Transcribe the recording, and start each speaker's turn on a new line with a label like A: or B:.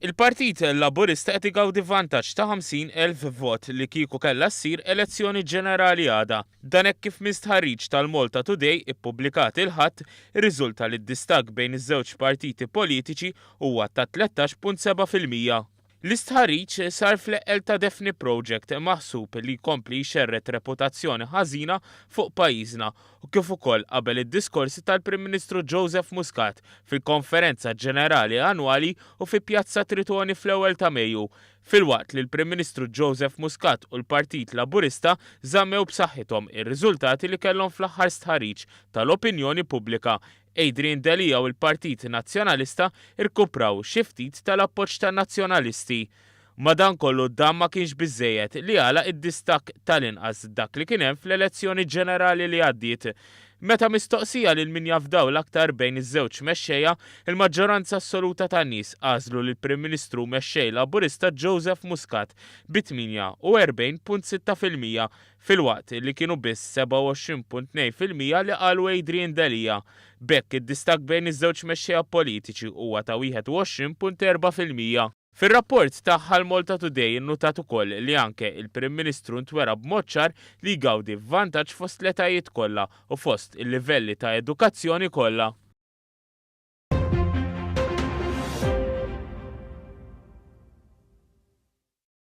A: Il-Partit Laburista qed igawdi vantaġġ ta' 50,000 vot li kieku kellha ssir elezzjoni ġenerali għada. Dan hekk kif mistħarriġ tal-Malta Today ippubblikat il-ħadd irriżulta li d-distak bejn iż-żewġ partiti politiċi huwa ta' 13.7%. L-istħarriġ sar fl-eqel ta' Daphne Project maħsub li jkompli jxerret reputazzjoni ħażina fuq pajjiżna u kif ukoll qabel id-diskorsi tal-Prim Ministru Joseph Muscat fil-Konferenza Ġenerali Annwali u fi Pjazza Tritoni fl-ewwel ta' Mejju. Filwaqt li l-Prim Ministru Joseph Muscat u l-Partit Laburista żammew b'saħħithom ir-riżultati li kellhom fl-aħħar stħarriġ tal-opinjoni pubblika. Adrian Delia u l-Partit Nazzjonalista irkupraw xi ftit tal-appoġġ tan-nazzjonalisti. Madankollu dan ma kienx biżżejjed li għala id-distak tal-inqas dak li kien hemm fl-elezzjoni ġenerali li għaddiet. Meta mistoqsija lil min jafdaw l-aktar bejn iż-żewġ mexxejja, il-maġġoranza assoluta tan-nies għażlu lil Prim Ministru mexxej Laburista Joseph Muscat bi 48.6% filwaqt li kienu biss 27.2% li qalu Adrian Delia. Bekk id-distak bejn iż-żewġ mexxejja politiċi huwa ta' 21.4%. Fir-rapport tagħha l-Malta Today innutat ukoll li anke il-Prim Ministru ntwera b'mod ċar li jgawdi vantaġġ fost l-etajiet kollha u fost il-livelli ta' edukazzjoni kollha.